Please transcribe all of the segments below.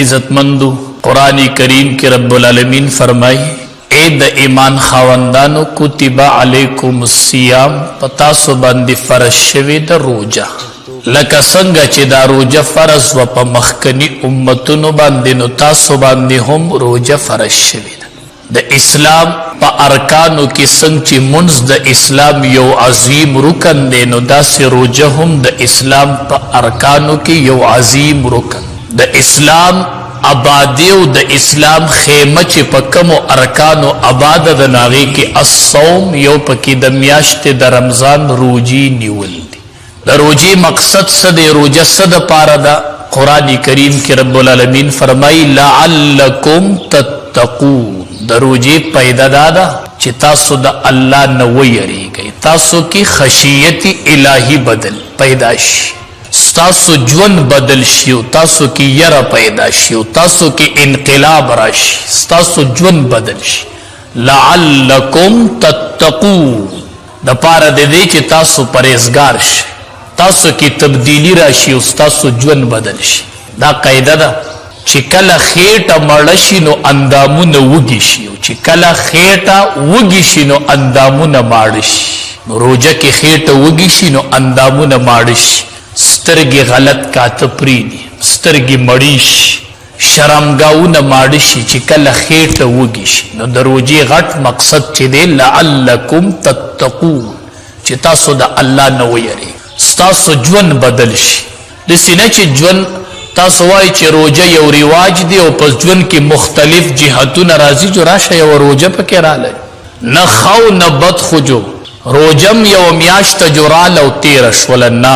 इज्जतमंदो कुरान करीम के रब्बुल आलमीन फरमाई ए द ईमान खावंदानो कुतिबा अलैकुमुस्सियाम पता सो बांदी फरज शवी द रोजा लका संग चे दा रोजा फरज व प मखकनी उम्मतुनो बांदी नो तासो बांदी हम रोजा फरज शवी द इस्लाम प अरकानो की संग ची मुंज द इस्लाम यो अजीम रुकन दे नो दा से रोजा हम द इस्लाम प अरकानो की यो अजीम रुकन द इस्लाम आबादियो द इस्लाम खेम चे पकमो अरकानो आबाद द नागी के अस्सौम यो पकी द म्याश्ते द रमजान रोजी निवल दी द रोजी मकसद सद रोजा सद पारदा कुरान करीम के रब्बुल आलमीन फरमाई लअल्लकुम तत्तकून द रोजी पैदा दादा चे तासो द अल्लाह न वयरी गई तासो की खशियती इलाही बदल पैदाश तासो ज्वन बदल शियो तासो की यरा पैदा शियो तासो की इनकलाब राशि तासो ज्वन बदल शि लअल्लकुम तत्तकून द पारा दे दे चे तासो परहेजगार शि तासो की तब्दीली राशि तासो ज्वन बदल शि दा कायदा दा चिकला खेटा मड़शिनो अंदामुन वगिशियो चिकला खेटा वगिशिनो अंदामुन माड़शी रोजा के खेटा वगिशिनो अंदामुन माड़शी स्तरगी गलत का तपरीदी स्तरगी मड़ीश शरमगाउन माड़शी चिकला खेटा वगिशी नो दरोजी घट मकसद चे दे लअल्लकुम तत्तकून चितासो दा अल्लाह न वयरे स्तासो ज्वन बदलशी दिसिने चे ज्वन तासवाई चे रोजा यो रिवाज दे और पस ज्वन की मुख्तलिफ जिहातु नाराजी जो राशा यो रोजा पे के राले न खाओ न बद खुजो रोजम यो म्याश्त जो रालो तेरश वलन्ना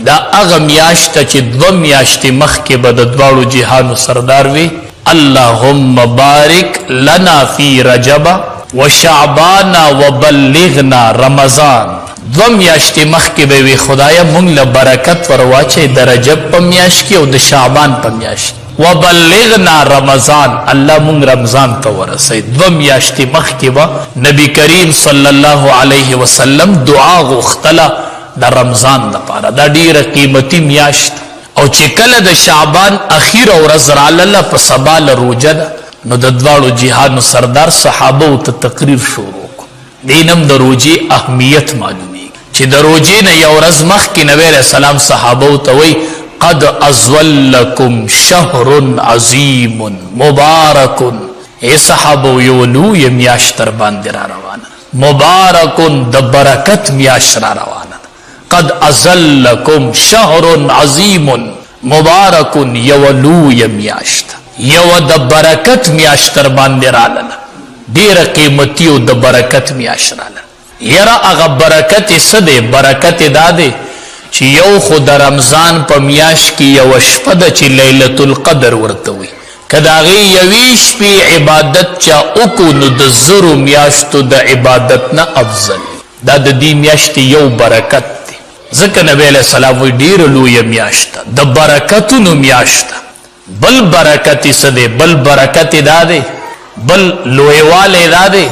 दा अग म्याश्त चे द्व म्याश्त मख के बददवाड़ो जिहानु सरदार वे अल्लाहुम्मा बारिक लना फी रजबा व शाबाना व बल्लिगना रमजान दो म्याश्ते मख के बेवे खुदाया मुंग ल बरकत वरवाचे द रजब प म्याश की और द शाबान प म्याश व बल्लिगना रमजान अल्लाह मुंग रमजान तो वरसे दो म्याश्ते मख के वा नबी करीम सल्लल्लाहु अलैहि वसल्लम दुआ गुख्तला द रमजान द पारा द डीर कीमती म्याश और चिकल द शाबान अखीर और अजराल प सबाल रोजा नो द द्वाड़ो जिहाद सरदार सहाबो त तकरीर शुरू को दीनम द रोजे अहमियत मालूम चे द रोजे न यो रज़मख की नबी अलैहि सलाम सहाबो तवई कद अज़वल्लकुम शहरुन अज़ीमुन मुबारकुन ए सहाबो यो लू ये म्याश्तर बांदिरा रवाना मुबारकुन द बरकत म्याशरा रवाना कद अज़ल्लकुम शहरुन अज़ीमुन मुबारकुन यवलू ये म्याश्त यव द बरकत म्याश्तर बांदिरा लना देर कीमतियो द बरकत म्याशरा लना यरा अगा बरकत सदे बरकत दादे ची यौ खुद रमजान प म्याश की यौ शपद ची लैलतुल कदर वर्तवी कदागी यवीश पी इबादत चा उकुन द ज़रू म्याश तो द इबादत न अफजल दा द दी म्याश ती यौ बरकत ती ज़िक्र नबी अलैहि सलाम वी डीर लूय म्याश ता द बरकतु नु म्याश ता बल बरकत सदे बल बरकत दादे बल लोएवाले दादे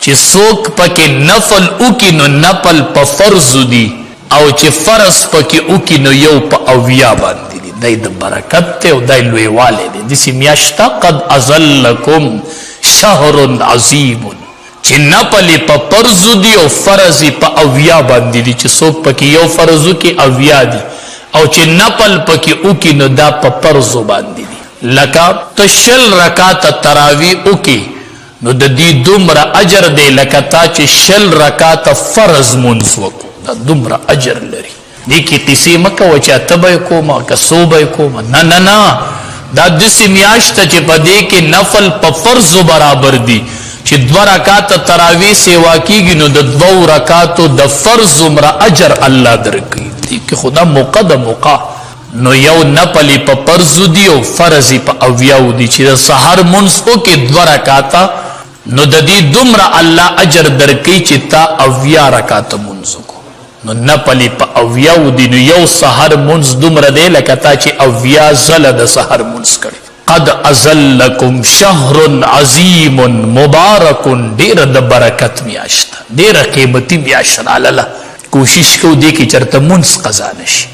चे सोक पके नफल उकी नो नफल प फर्ज दी और चे फरज पके उकी नो यौ प अविया बांधी दी दाई द बरकत ते और दाई लोए वाले दे दिसी म्याश्ता कद अज़ल्लकुम शहरुन अज़ीमुन चे नफली प फर्ज दी और फरजी प अविया बांधी दी चे सोक पके यौ फर्ज की अविया दी और चे नफल पके उकी नो दा प फर्ज बांधी दी लका तशल रकात तरावी उकी नो द दी दुमरा अजर दे लकता चे शल रकात फरज मुंस वको दा दुमरा अजर लरी देखी किसी मका वचा तबय कोमा का सोबय कोमा ना ना ना दा दिसी म्याश्त चे पदे के नफल प फर्ज बराबर दी चे द्व रकात तरावी सेवा कीगी नो द दो रकातो द फर्ज उमरा अजर अल्लाह दरकी देखी खुदा मौका द मौका नो यौ नपली प फर्ज दियो फरजी प अव्याउ दी चे सहर मुंसो के द्व रकाता नो ददी दुमरा अल्लाह अजर दरकी चिता अव्या रकात मुंसो को नो नपली प अव्याउ दी नो यौ सहर मुंस दुमरा दे लकता चे अव्या जलद सहर मुंस करे कद अज़ल्लकुम शहरुन अज़ीमुन मुबारकुन देर द बरकत म्याश्ता देर कीमती म्याशरा लला कोशिश को दे की चरता मुंस कजा नशी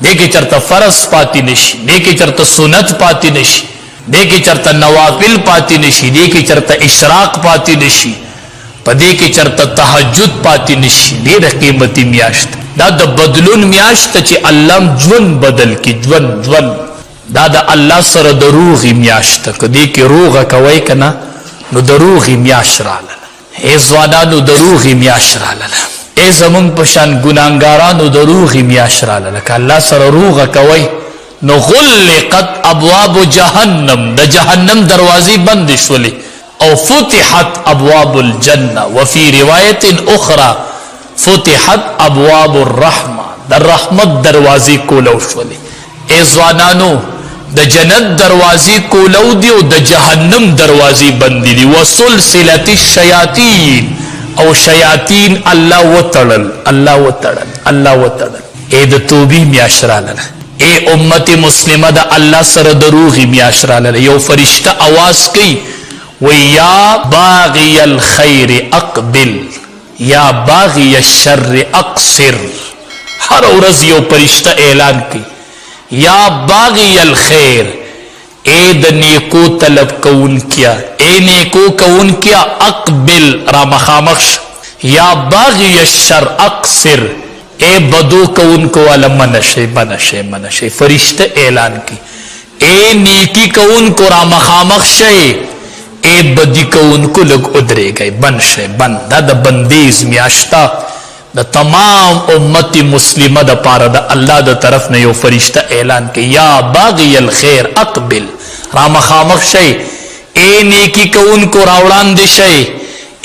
دې کې چرته فرض پاتې نشي، دې کې چرته سنت پاتې نشي، دې کې چرته نوافل پاتې نشي، دې کې چرته اشراق پاتې نشي، په دې کې چرته تهجد پاتې نشي. ډېره قیمتي میاشت دا د بدلون میاشت چې الله ژوند بدل کی، ژوند دا د الله سره د روغي میاشت. که دې کې روغه کوي که نه نو د روغي میاشت راغله. ای ځوانانو د روغي میاشت راغله، ای زمونږ په شان ګناهګارانو د روغي میاشت راغله. که الله سره روغه کوي نو غلقت ابواب جهنم، د جهنم دروازې بند شولې، او فتحت ابواب الجنه، وفي روایت اخرى فتحت ابواب الرحمه، د رحمت دروازې کولو شولې. ای ځوانانو د جنت دروازې کولو دی او د جهنم دروازې بندې دي. وسلسلة الشیاطین، او شیاطین الله وتړل، الله وتړل. ای د توبې میاشت راغله، ای امت مسلمه د الله سره د روغي میاشت راغله. یو فرشته आवाज کوي و یا باغی الخیر اقبل یا باغی الشر اقصر. هر ورځ یو فرشته اعلان کوي یا باغی الخیر، اے د نیکو طلب کون کیا، اے نیکو کون کیا، اقبل را مخامخ، یا باغی الشر اقصر، اے بدو کون کو والا منشے. فرشتہ اعلان کی اے نیکی کون کو را مخامخ شے، اے بدی کون کو لگ ادرے گئے، بن دا بندیز میاشتا د تمام امت مسلمه د پاره د الله د طرف نه یو فرشته اعلان کوي یا باغی الخیر اقبل، را مخامخ شي، اے نیکی کوونکو راوړاندې شي،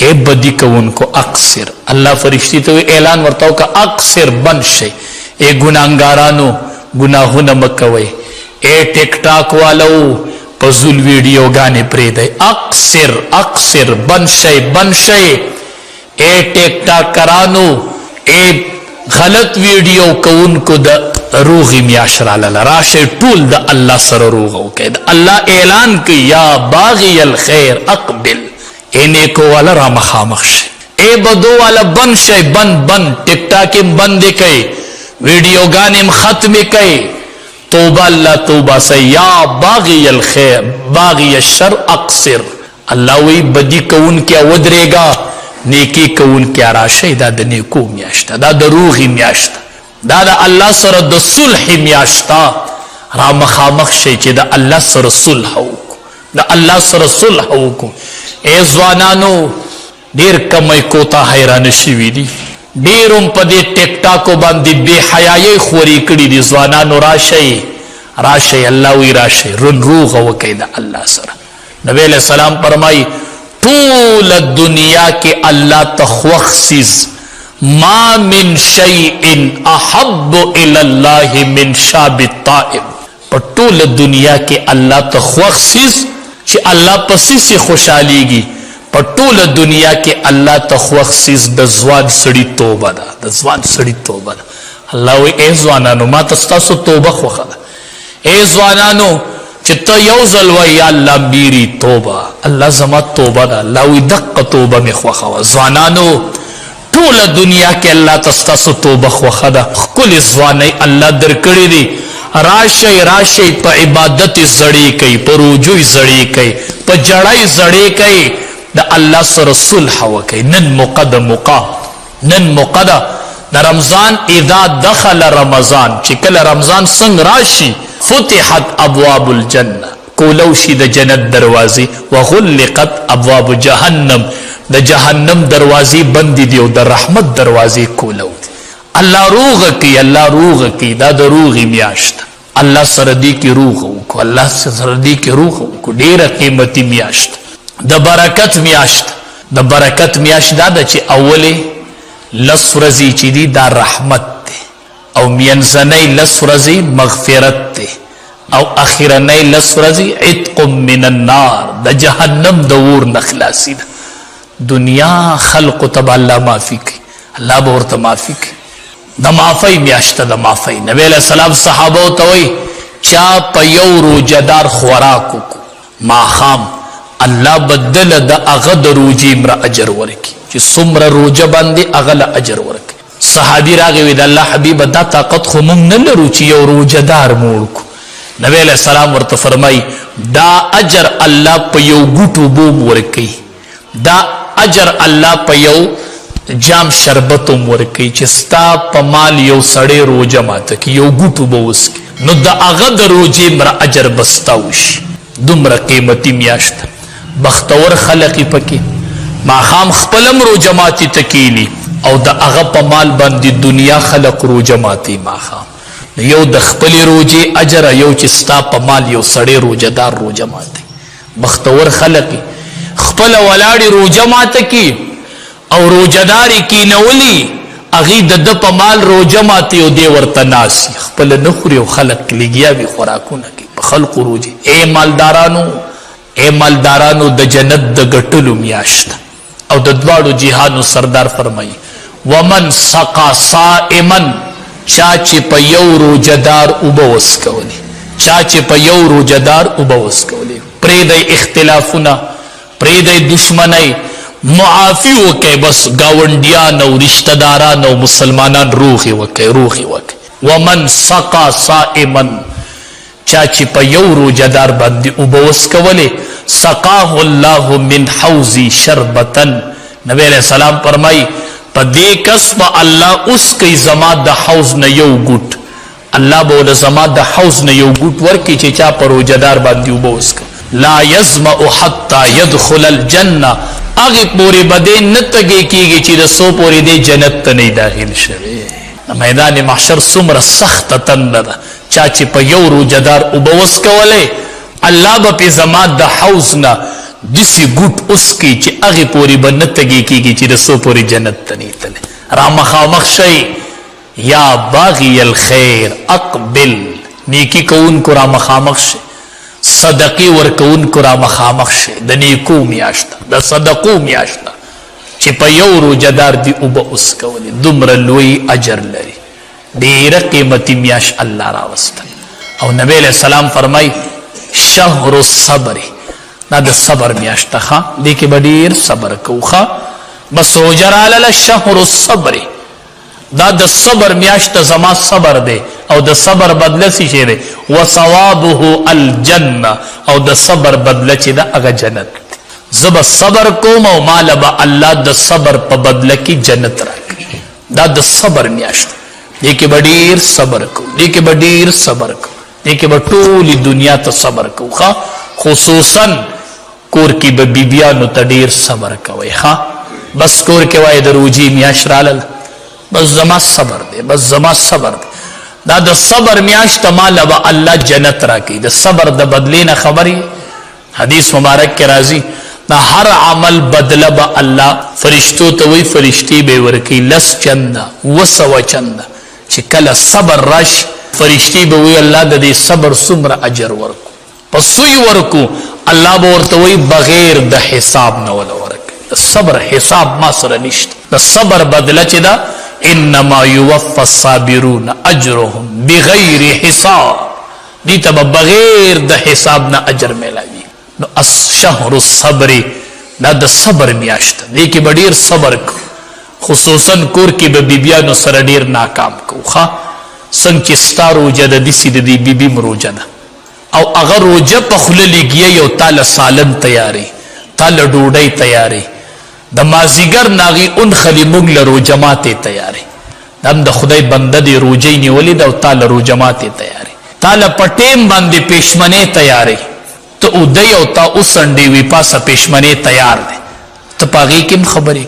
اے بدی کوونکو اقصر. الله فرشتي ته اعلان ورته وکړه اقصر، بند شي. اے ګناهګارانو ګناهونه مه کوئ، اے ټیک ټاک والو فضول ویډیو غانې پرېږدئ، اقصر بند شي. اے ټیک ټاک کرانو، اے غلط ویډیو کوونکو د روغي میاشت راغله، راشئ ټول د الله سره روغه وکئ. د الله اعلان کوي یا باغی الخیر اقبل، اے نیکو والا را مخامخ شئ، اے بدو والا بند شئ، بند ټیک ټاک هم بند کئ، ویډیو غان هم ختم کئ. توبه الله توبه سئ. یا باغی الخیر باغی الشر اقصر. الله وی بدی کون کیا ودریگا، نیکی کون کیا راشی. دا د نیکو میاشتا، دا د روغی میاشتا، دا د الله سره د صلح میاشتا. را مخامخ شي چې د الله سره صلح وکړو، د الله سره صلح وکړو. ای ځوانانو ډیر کمی کوتا حیران شوي دي، ډیروم په دې ټیک ټاکو باندې بې حیایي خورې کړي دي. ځوانانو راشئ، الله وی راشئ، روغه وکئ د الله سره. نبی علیہ السلام فرمائی طول دنیا کے اللہ تخوخ سیز ما من شیئن احب الاللہ من شاب الطائب. پر طول دنیا کے اللہ تخوخ سیز چی اللہ پسی سے خوشحالی گی، پر طول دنیا کے اللہ تخوخ سیز دزوان سڑی توبہ دا، دزوان سڑی توبہ دا. اللہ وی اے زوانانو ما تستاسو توبہ خوخا دا، اے زوانانو چتا یوزل و یا اللہ میری توبہ، اللہ زما توبہ دا، اللہ وی دق توبہ میں خوخوا. زوانانو طول دنیا کے اللہ تستاسو توبہ خوخا دا، کل زوانی اللہ درکڑی دی. راشی پا عبادت زڑی کئی، پا رجوع زڑی کئی، پا جڑائی زڑی کئی، دا اللہ سر صلح وکئی. نن مقدہ دا رمضان اذا دخل رمضان، چکل رمضان سنگ راشی فتحت ابواب الجنہ، کولوشی دا جنت دروازی، وغلقت ابواب جہنم، دا جہنم دروازی بندی دیو، دا رحمت دروازی کولو دی. اللہ روغ کی دا دا روغی میاشت، اللہ سردی کی روغ کو، اللہ سردی کی روغ کو. دیر قیمتی میاشت، دا برکت میاشت دا دا چی اولی لس ورزی چی دی دا رحمت دی، او مینزنی لس ورزی مغفرت دی، او اخیرنی لس ورزی عتق من النار، دا جہنم دور نخلاسی دا. دنیا خلق تب اللہ معافی کی، اللہ بورتا معافی کی. دا معافی میاشتا دا معافی. نبی علیہ السلام صحابو تاوی چا پا یو روجدار خوراکو کو ما خام، اللہ بدل دا اغد روجی امرا اجر ورکی، چی سمر روجہ باندی اغل اجر ورکی. صحابي راغی وی د الله حبیب دا طاقت خو مونږ نه لرو چې یو روزدار موړ کو. نبی علیہ السلام ورته فرمای دا اجر الله په یو ګوټو بوم ورکي، دا اجر الله په یو جام شربتم ورکي چې ستا په مال یو سړی روزه ماته کی یو ګوټو بوس نو دا هغه د روزې مر اجر بستاوش. دومره قیمتي میاشت بختور خلقی پکې ماخام خپلم روزه ماتي تکینی او د هغه په مال باندې دنیا خلق روزه ماتي ماخام. یو د خپل روزي اجر یو چې ستا په مال یو سړی روزه دار روزه ماتي. بختور خلقی خپل ولاړی روزه ماته کی او روزداري کی نولی اغي د په مال روزه ماتي او دی ورته ناس خپل نخوري او خلق لګیا وی خوراکونه کی په خلق روزي. اے مالدارانو د جنت د ګټلو میاشت او د دواړو جهانو سردار فرمایي ومن سقا صائما چا چې په یو روزدار وبوس کولی، چا چې په یو روزدار وبوس کولی پرې د اختلافونه پرې د دشمنی معافی وکي بس گاونډیان او رشتہ داران او مسلمانان روخي وکي. ومن سقا صائما چا چې په یو روزدار باندې وبوس کولی سقاه الله من حوزي شربتن. نبی علیہ السلام فرمای په دې کس په الله اوس کوي زما د حوض نه یو ګوټ، الله به د زما د حوض نه یو ګوټ ورکي چې چا په روزدار باندې وبوس کوي. لا يظمأ حتى يدخل الجنه اغه پوری بده نتګي کیږي چې د سو پوری دی جنت ته نه داخل شوی. میدان محشر څومره سخت تنده ده چا چې په یو روزدار وبوس کوله الله به په زما د حوض نه دسی ګوټ اوس کی چې اغه پوری بنتګي کیږي چې د سو پوری جنت ته نه تله. را مخامخ شي یا باغی الخير اقبل نیکی کون کو را مخامخ شي، صدقی ورکون کو را مخامخ شي. د نیکو میاشت د صدقو میاشت چې په یو روزدار دی او به اوس کولی دومره لوی اجر لري. ډیره قیمتي میاش الله راوسته. او نبی علیہ السلام فرمای شهر الصبر دا د صبر میاشت ښه دې کې به ډیر صبر کوخه بس وجرال شهر الصبر دا د صبر میاشت زما صبر دی او د صبر بدله څه شي دی وثوابه الجنه او د صبر بدله چې دا هغه جنت. زب صبر کوم او مال به الله د صبر په بدله کې جنت راکړي. دا د صبر میاشت دې کې به ډیر صبر کو، دې کې به ډیر صبر کو، دې کې به ټولې دنیا ته صبر کوخه خصوصا کور کې به بیبیانو ته ډیر صبر کوي. ها بس کور کې وای د روزي میاشت رالل بس زما صبر دی، بس زما صبر دی. دا د صبر میاشت مال به الله جنت راکړي. د صبر د بدلې نه خبري حدیث مبارک کې راځي دا هر عمل بدله به الله فرشتو ته وی فرشتي به ورکی لس چنده وسو چنده چې کله صبر راش فرشتي به وی الله د دې صبر څومره اجر ورکو پسوی ورکو الله به ورته وی بغیر د حساب نه ولا ورک. صبر حساب ما سره نشته. د صبر بدله چې دا انما يوفى الصابرون اجرهم بغیر حساب دي ته بغیر د حساب نه اجر ملایي. نو الشهر الصبر دا د صبر میاشت دی کې ډیر صبر کو خصوصا کور کې به بیبیانو سره ډیر ناکام کو ښه څنګه چې ستارو جده د سید دی بیبي مروجه ده او اگر روجه په خله لګي یو تعالی سالن تیاری تعالی ډوډۍ تیاری د مازیګر ناغي اون خلی موږ له روجمات تیاری دم د خدای بنده دی روجې نیولې د تعالی روجمات تیاری تعالی پټیم باندې پېشمنه تیاری ته اودای او تا اوسنډي وی پاسه پېشمنه تیار دي ته پاغي کوم خبرې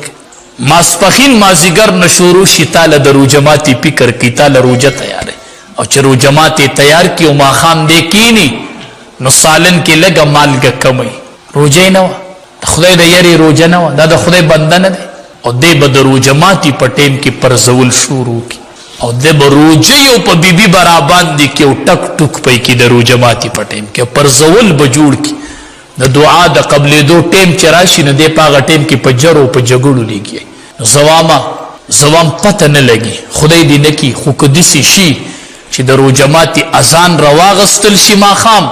ماسپخین مازیګر نشورو شي تعالی د روجماتي فکر کی تعالی روجه تیار او چې روجمات تیار کی او ما خام دې کینی نو سالن کې لګه مالګه کمی روجه نه خدای د یری روجه نه دا د خدای بنده نه او دې به د روجماتي پټیم کې پرزول شروع کی او د بروجه یو په بیبي برابر دي کې او ټک ټک پي کې د روجماتي پټیم کې پرزول بجوړ کی د دعا د قبلې دو ټیم چراشي نه دی پاغه ټیم کې په جرو په جګړو لګي زوام پته نه لګي خدای دې نکی خو کدي شي چې د روجماتي اذان رواغستل شي ما خام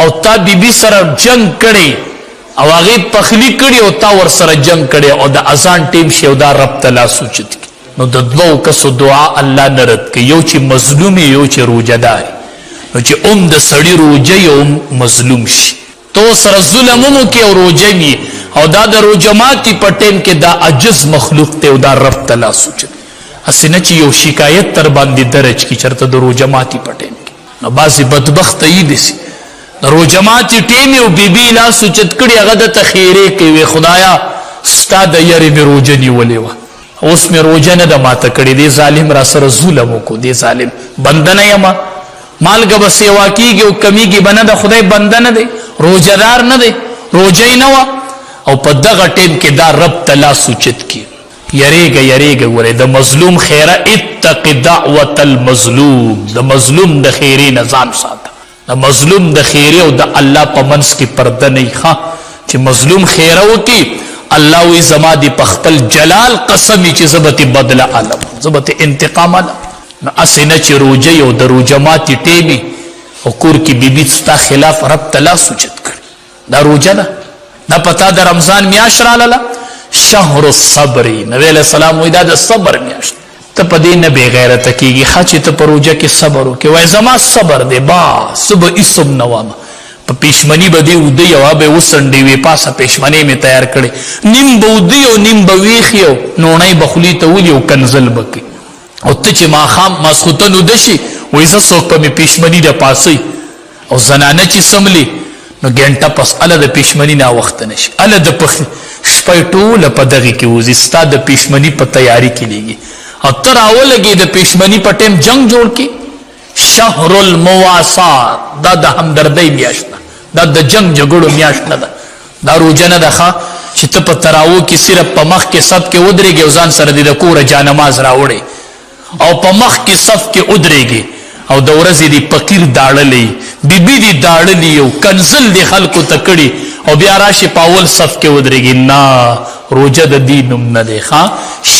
او تا بیبي سره جنگ کړي او هغه پخلی کړي او تا ور سره جنگ کړي او د اذان ټیم شي او دا رب تعالی سوچت نو د دوو کسو دعا الله نه رد کوي، یو چې مظلوم یو چې روجهدار، نو چې د سړي روجه یو مظلوم شي تو سره ظلم مو کې او روجه می او دا د روجه ماتي په ټیم کې دا عجز مخلوق ته او دا رب تعالی سوچ اسنه چې یو شکایت تر باندې درج کی چرته د روجه ماتي په ټیم کې، نو باسي بدبخت ای دي سي روجه ماتي ټیم او بیبي لا سوچت کړي هغه د تخیره کوي خدایا ستا د یری می روجه نیولې و اوس می روجه نه د ماته کړي دی ظالم را سره ظلم کو دی ظالم بندنه یما مالګه به سیوا کیږي او کمیږي بنه د خدای بنده نه دی روجهدار نه دی روجه نه و او په دغه ټیم کې دا رب تعالی سوچت کی یریګه ګوره د مظلوم خیره اتق دعوت المظلوم د مظلوم د خیری نه ځان ساته د مظلوم د خیری او د الله په منځ کې پرده نه ښه چې مظلوم خیره وکي الله وی زما دی په خپل جلال قسمی چې زبتی بدل عالم زبتی انتقام عالم نو اسنه چې روجه یو د روجه ماتي ټیمی او کور کې بیبي ستا خلاف رب تعالی سوچت کړي دا روجه ده دا پتا د رمضان میاشت رااله شهر الصبر نبی علیہ السلام وی دا د صبر میاشت ته په دې نه بے غیرت کیږي خاصه ته په روجه کې صبر وکي وای زما صبر دی با صبح اسم نوام په پېشمنی بده ودی او به وسنډي وی پاسه پېشمنی می تیار کړي نیم بودی او نیم بويخیو نونای بخلی ته ولي او کنزل بکی او ته چې ما خام ماسختنو دشي وای ز څوک په پېشمنی د پاسي او زنانه چې سملی نو ګنټه پس اله د پېشمنی نه وخت نشي اله د پخ شپې ټوله په دغه کې وزي ستا د پېشمنی په تیاری کې لګي او تر اولګي د پېشمنی په ټیم جنگ جوړ کی شهر المواسات دا د همدردۍ میاشت دا د جنگ جګړو میاشت نه ده دا روزه نه ده چې ته په تراو کې صرف په مخ کې صف کې ودرېږي او ځان سره د کور جانماز راوړي او په مخ کې صف کې ودرېږي او د ورځې دی فقیر داړلې بیبي دی داړلې او کنزل دی خلکو تکړي او بیا راشي پاول صف کې ودرېږي نه روزه د دینم نه دی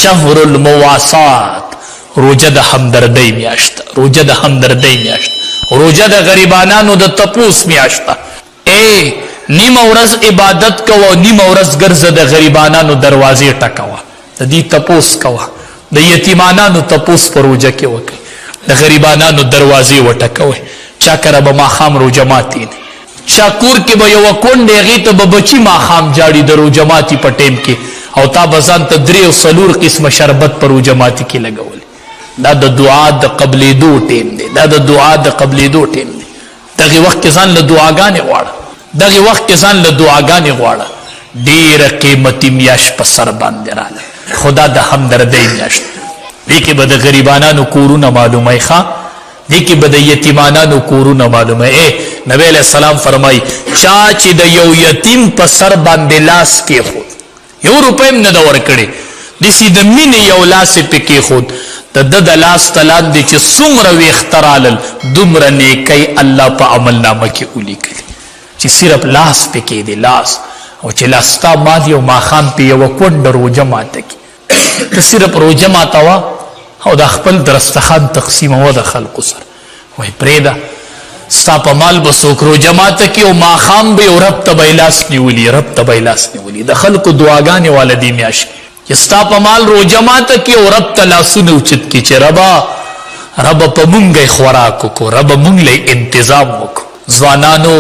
شهر المواسات روزه د همدردۍ میاشت روزه د همدردۍ میاشت روزه د غریبانو د تپوس میاشت اے نیم ورځ عبادت کوه نیم ورځ ګرځه د غریبانو دروازې ټکوه د دې تپوس کوه د یتیمانو تپوس پر روزه کې وکړي د غریبانو دروازې وټکوي چا کره به ماښام روزه ماتي چا کور کې به یو کونډې هغې ته به بچي ماښام جاړي د روزه ماتي په ټیم کې او تا به ځان ته 3 او 4 قسمه شربت په روزه ماتي کې لګولي دا د دعا د قبلېدو ټیم دی دا د دعا د قبلېدو ټیم دی دغه وخت کې ځان له دعاګانې غواړه دغه وخت کې ځان له دعاګانې غواړه ډېره قیمتي میاشت په سر باندې راغله خدا د همدردۍ میاشت دې کې به د غریبانو کورونه معلومه ښه دې کې به د یتیمانو کورونه معلومه نبی علیہ السلام فرمای چا چې د یو یتیم په سر باندې لاس کېښود 1 روپۍ هم نه ده ورکړې داسې د مینې یو لاس یې پې کېښود د ده د لاس ته لاندې چې څومره ویښته رالل دومره نیکۍ الله په عملنامه کې ولیکلي چې صرف لاس پې کېدې لاس او چې لاستا مات یو ماښام پې یوه کونډه روژه ماته کړي ته صرف روژه ماتوه او د خپل دسترخوان تقسیموه د خلکو سره وایي پرېږده ستا په مال به څوک روژه ماته کړي او ماښام به یو رب ته به یې لاس نیولي رب ته به یې لاس نیولي د خلکو دعاګانې واله دې میاشت چې ستا په مال روژه ماته کړي او رب ته لاسونه اوچت کړي چې ربه په مونږ یې خوراک وکړو ربه مونږ له انتظام وکړو ځوانانو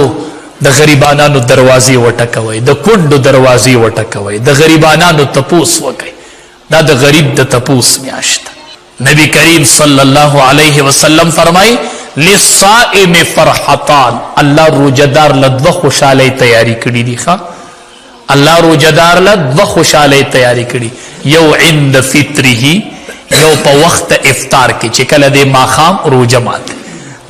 د غریبانو دروازې وټکوئ د کونډو دروازې وټکوئ د غریبانو تپوس وکئ دا د غریب د تپوس میاشت نبی کریم صلی الله علیه وسلم فرمای للصائم فرحتان الله روزدار له 2 خوشالۍ تیاری کړي دي الله روزدار له 2 خوشالۍ تیاری کړي یو عند فطره یو په وخت افطار کې چې کله د ماښام روزه ماته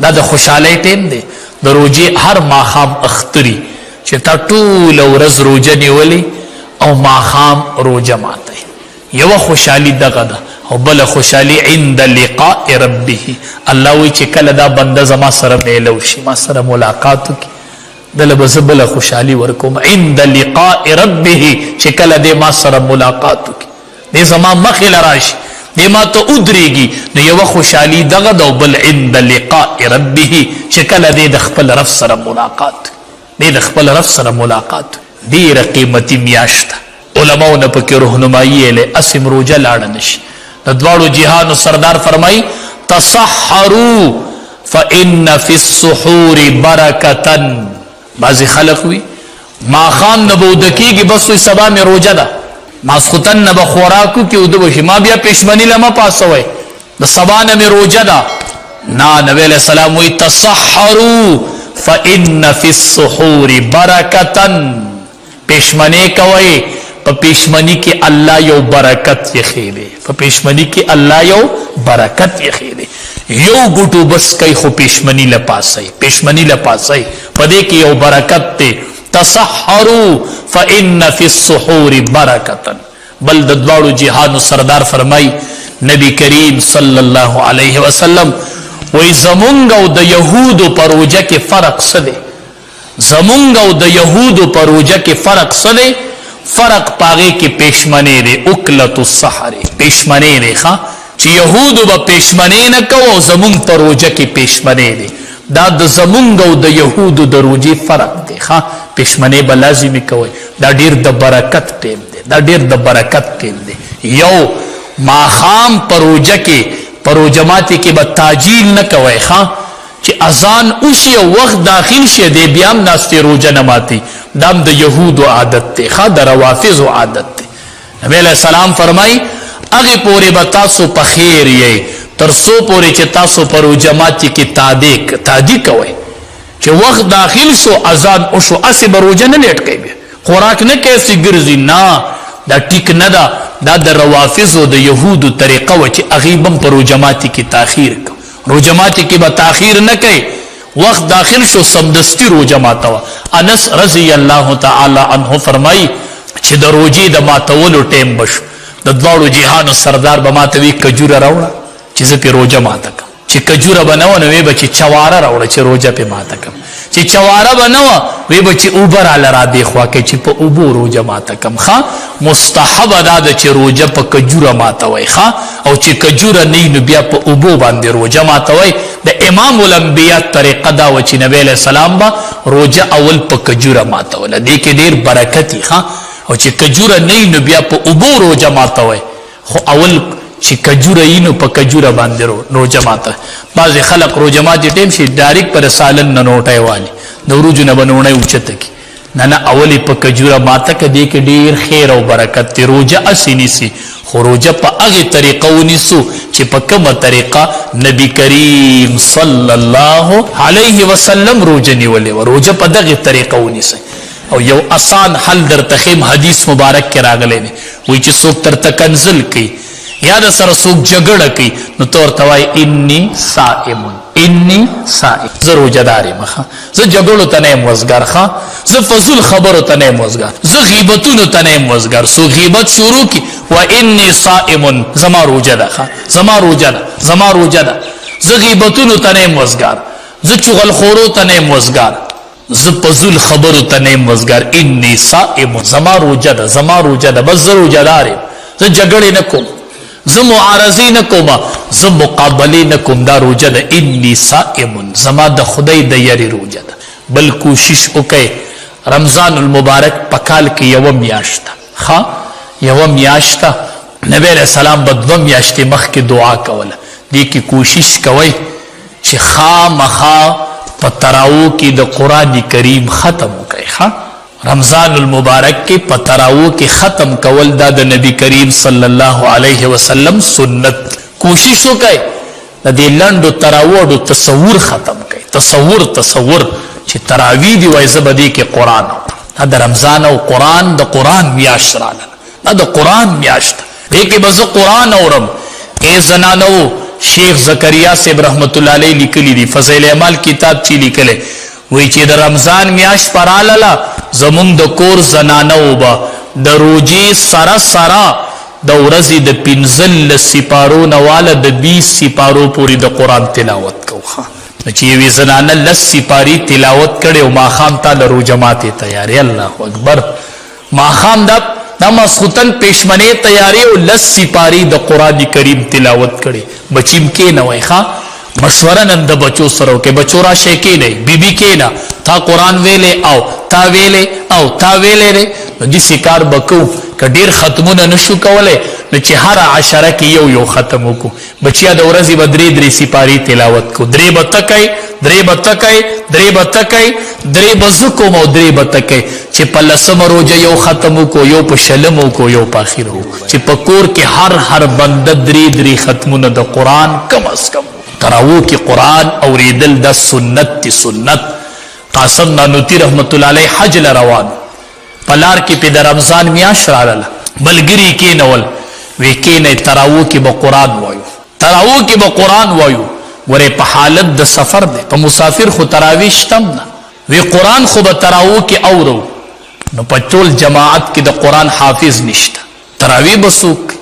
دا د خوشالۍ ټیم دی د روزې هر ماښام اختري چې تا ټوله ورځ روزه نیولې او ماښام روزه ماته یوه خوشحالي دغه ده او بله خوشحالي عند لقاء ربه الله وی چې کله دا بنده زما سره میلو شي ما سره ملاقات وکړي دله به زه بله خوشحالي ورکوم عند لقاء ربه چې کله دی ما سره ملاقات وکړي دی زما مخې له راشي دی ما ته ودرېږي نو یوه خوشحالي دغه ده او بل عند لقاء ربه چې کله دی د خپل رب سره ملاقات دی د خپل رب سره ملاقات ډېره قیمتي میاشت ده علماو نه پکې رهنمایي یې اسم روژه لاړه نشي दवाड़ो जिहान सरदार फरमाई तसहरू फइन्न फी सुहूर बरकतन। बाजी खलक हुई माखाम नबूदकी की बस सबा में रोजा दा मासखुतन नब खोराकू की उदब हिमा बिया पेशमनी लमा पास हुए द सबा में रोजा दा ना नबी अलैहि सलाम हुई तसहरू फइन्न फी सुहूर बरकतन। पेशमने कवई पेशमनी के अल्लाह यो बरकत यखीले पेशमनी के अल्लाह यो बरकत यखीले यो गुटू बस कई खो पेशमनी लपासई पदे की यो बरकत ते तसहरू फइन्न फी सुहूर बरकतन। बल दद्वाड़ू जिहान सरदार फरमाई नबी करीम सल्लल्लाहु अलैहि वसल्लम वही जमुंग द यहूद पर रोजा के फर्क सदे जमुंग द यहूद पर रोजा के फर्क सदे फर्क पागे के पेशमने रे उकलतु सहरे पेशमने रे खा ची यहूद ब पेशमने न कहो जमुंग पर रोजा के पेशमने रे दा द जमुंग द यहूद द रोजी फर्क दे खा पेशमने ब लाजिमी कहो दा ढेर द बरकत टेम दे यो माखाम परोजा के परोजमाती के बताजील न कवे खा कि अजान उसी वक्त दाखिल शे दे ब्याम नास्ते रोजा नमाती दाम द यहूद आदत ते खा द रवाफिज आदत ते। नबी अलैहि सलाम फरमाई अगे पोरे बतासो पखेर ये तरसो पोरे चे तासो परोजमाती की तादी कवे कि वक्त दाखिल सो अजान उशो असे बरोजा न लेट के खुराक न कैसी गिरजी ना दा टिक न दा द रवाफिज द यहूद तरीका व चे अगीबम परोजमाती की ताखीर का रोजमाती की बताखीर न कहे वक्त दाखिल शो समदस्ती रोजा मातवा। अनस रजी अल्लाह तआला अन्हु फरमाई छि द रोजी द मातवलो टेम बश द द्वाड़ो जिहान सरदार बमातवी कजूरा रावड़ा चिज पे रोजा मातकम छि कजूरा बनावा न वे बची चवारा रावड़ा छि रोजा पे मातकम छि चवारा बनावा वे बची ऊबर आला रा देखवा के छि प उबो रोजा मातकम खा मुस्तहब अदा छि रोजा प कजूरा मातवई खा और छि कजूरा नहीं न बिया प उबो बांधे रोजा मातवई द इमाम उल अंबिया तरीका दा वची नबी अलैहि सलाम बा रोजा अवल प कजूरा मातवला देखे देर बरकती खा और छि कजूरा नहीं न बिया प उबो रोजा मातवई खो अवल छि कजूरा इनो प कजूरा बांधे रोजा माता। बाज खलक रोजा माती टेम छि डायरेक्ट पर सालन न नोटाय वाली नवरुजु न बनोणे उचत की ना अवली प कजूरा माता के देख डेर खैर और बरकत ते रोजा असीनी सी खो रोजा प अगे तरीका उनिसु छि प कम तरीका नबी करीम सल्लल्लाहु अलैहि वसल्लम रोजा निवले रोजा प दगे तरीका उनिस और यो आसान हल दर तखिम हदीस मुबारक के रागले ने वही छि सोक तर तकंजुल की याद सर सोक जगड़ की न तोर तवाई इन्नी साइमुन ज रोजादारी मखा ज जगड़ो तने मजगार खा ज फजुल खबर तने मजगार ज गीबतुन तने मजगार सो गीबत शुरू की व इन्नी साइमुन जमा रोजादा खा जमा रोजादा ज गीबतुन तने मजगार ज चुगल खोरो तने मजगार ज फजुल खबर तने मजगार इन्नी साइमुन जमा रोजादा बस ज रोजादारी ज जगड़े न को ज मुआरजी न कोमा ज मुकाबले न कुमदा रोजद इन्नी साइमुन जमा द खुदाई द यरी रोजद बल कोशिश उके रमजान उल मुबारक पकाल के यवम याश्ता खा यवम याश्ता नबी अलैहि सलाम बदवम याश्ते मख के दुआ कवला दी की कोशिश कवई छि खा मखा पतराओ की द कुरान करीम खत्म कई खा रमजान उल मुबारक के पतराओ के खत्म कवल दाद नबी करीम सल्लल्लाहु अलैहि वसल्लम सुन्नत कोशिश हो गए नदी लंड तरावो तस्वुर खत्म कई तस्वुर छि तरावी दी वैसे बदी के कुरान द रमजान और कुरान द कुरान मियाशरान द कुरान मियाश्त देखे बस कुरान औरम ए जनानो शेख जकरिया से रहमतुल्लाह अलैहि लिखली दी फज़ैल अमल किताब ची लिखले वही ची द रमजान मियाश परालला जमुंग द कोर जनानो बा द रोजे सारा सारा द उरजी द पिंजल सिपारो नवाला द 20 सिपारो पूरी द कुरान तिलावत को खा ची वी जनाना 10 सिपारी तिलावत करे माखाम ता द रोजमाते तैयारी अल्लाहु अकबर माखाम द नमाज खुतन पेशमने तैयारी और 10 सिपारी द कुरान करीम तिलावत करे बचीम के नवै खा मशवरा नंद बचो सरो के बचोरा शेके नहीं बीबी के ना था कुरान वेले आओ ता वेले रे जी शिकार बकू कडीर खत्मुन नशु कवले نو چې هر عشره کې یو یو ختم وکړو بچیا د ورځې به درې سپارې تلاوت کو درې به تکئ درې به زه کوم او درې به تکئ چې په لسمه روژه یو ختم وکړو یو په شلمه وکړو یو په اخره وکړو چې په کور کې هر بنده درې ختمونه د قرآن کم از کم تراوو کې قرآن اوریدل د سنت تی سنت قاسم نانوتی رحمت الله علیه حج لروان پلار کې په د رمضان میاشت راغله بلګری کې نول وی کې نه تراوو کې به قرآن وایو ورې په حالت د سفر دی په مسافر خو تراوی شتم نه وی قرآن خو به تراوو کې اورو نو په ټول جماعت کې د قرآن حافظ نشته تراوی بسوک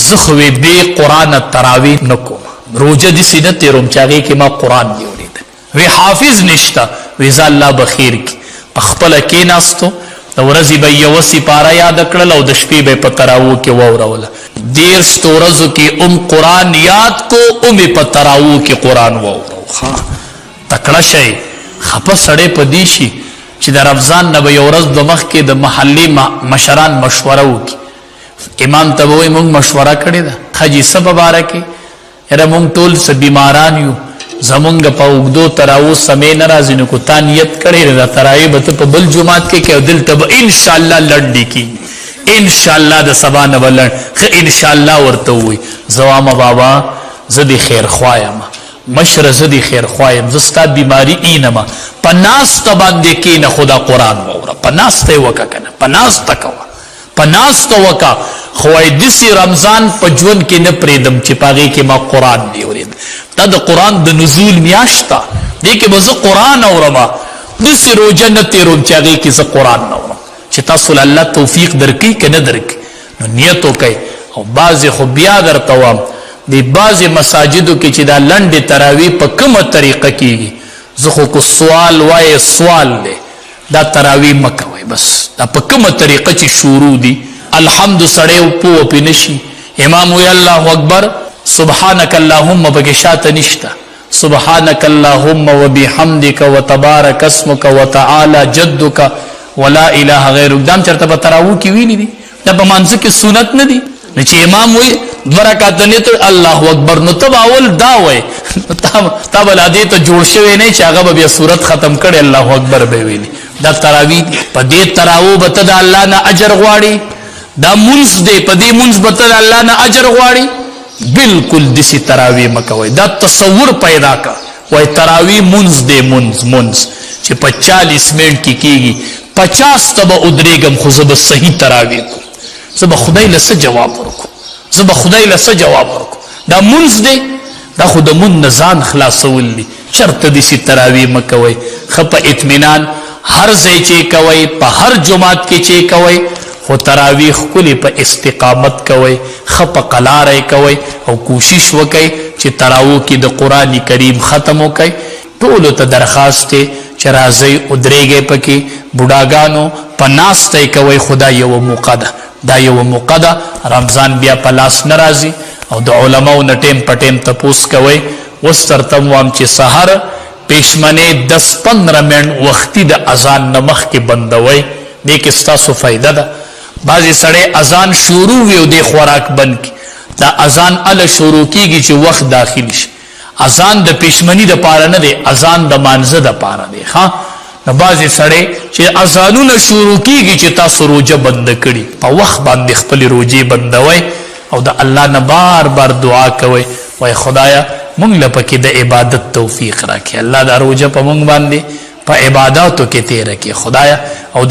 زخوی بے قرآن تراوی نکوم روجه دی سینه تیروم چاگه که ما قرآن دی اوریدل وی حافظ نشتا ویزا اللہ بخیر کی اخپل کی ناستو د ورځې به یوه سپاره یاد کړل او د شپې به په تراوو کې واوروله دیرستو ورځو کې قرآن یاد کو په تراوو کې قرآن واورو تکړه شئ خپه سړی په دې شي چې د رمضان نه به یو ورځ د مخکې د محلي مشران مشوره وکړي امام ته به وایي موږ مشوره کړې ده ښه څه په باره کې یاره موږ ټول څه بیماران یو زمونږ په اوږدو تراوو سمې نه راځي نو کو تا نیت کړی ده تراوی به ته په بل جومات کې کوې او دلته به انشاءالله لنډې کېږي انشاءالله د سبا نه به لنډ ښه انشاءالله ورته ووایي زه وامه بابا زه دې خیرخوا یم مشره زه دې خیرخوا یم زه ستا بیماري اینمه په ناسته باندې کښېنه خو دا قرآن واوره په ناسته یې وکړه که نه په ناسته کوه په ناسته وکړه خو وایي داسې رمضان په ژوند کې نه پرېږدم چې په هغې کې ما قرآن دې اورېد دا د قرآن د نزول میاشت ده دې کې به زه قرآن اورمه داسې روژه نه تېروم چې هغې کې زه قرآن نه اورم چې تاسو له الله توفیق درکوي که نه درکوي نو نیت وکئ او بعضې خو بیا درته وایم د بعضې مساجدو کې چې دا لنډې تراوی په کومه طریقه کېږي زه خو که سوال وایې سوال دی دا تراوی مه کوئ بس دا په کومه طریقه چې شروع دي الحمد سړی پوه پې نشي امام وی الله اکبر سبحانك اللهم بګې شاته نشته سبحانك اللهم وبحمدك وتبارك اسمك وتعالى جدك ولا اله غیرک دام چرته په تراوو کې ویلي دي دا په مانځه کې سنت نه دي چې امام وی دوه رکعاته نیت الله اکبر نو تب اول دا وای تا بل دې ته جوړ شوی نه چې هغه به صورت ختم کړي الله اکبر به ویلي دا تراوی په دې تراوو به ته د الله نه اجر غواړي دا منځ دی په دې منځ به ته د الله نه اجر غواړي بالکل دسی تراوی مکوئ دا تصور پیدا کا وای تراوی منځ دی منځ چې په 40 منټ کې کېږي 50 ته به ودرېږم خو زه به صحیح تراوی کوم زه به خدای له څه جواب ورکړو دا منځ دی دا خو د مون نه ځان خلاصول دي چرته دسی تراوی مکوئ ښه په اطمینان هر ځای چې کوئ په هر جماعت کې چې کوئ خو تراویح کلی په استقامت کوئ ښه په قلاره کوئ او کوشش وکئ چې تراوو کې د قرآن کریم ختم وکئ ټولو ته درخواست دی چې راځئ ودرېږئ پکې بوډاګانو په ناسته یې کوئ خو دا یوه موقع ده رمضان بیا په لاس نه راځي او د علماو نه ټیم په ټیم تپوس کوئ اوس درته م وایم چې سهار پېشمنې 10-15 منټ وختي د اذان نه مخکې بندوئ دې کې ستاسو فایده ده بعضې سړی اذان شروع وي او دې خوراک بند کړي دا اذان اله شروع کېږي چې وخت داخل شي اذان د پېشمني دپاره نه دی اذان د مانځه دپاره دی ښه نو بعضې سړی چې اذانونه شروع کېږي چې تاسو روژه بنده کړي په وخت باندې خپلې روژې بندوئ او د الله نه بار بار دعا کوئ وای خدایه مونږ له پکې د عبادت توفیق راکړي الله دا روژه په مونږ باندې په عباداتو کې تېره کړي خدایه او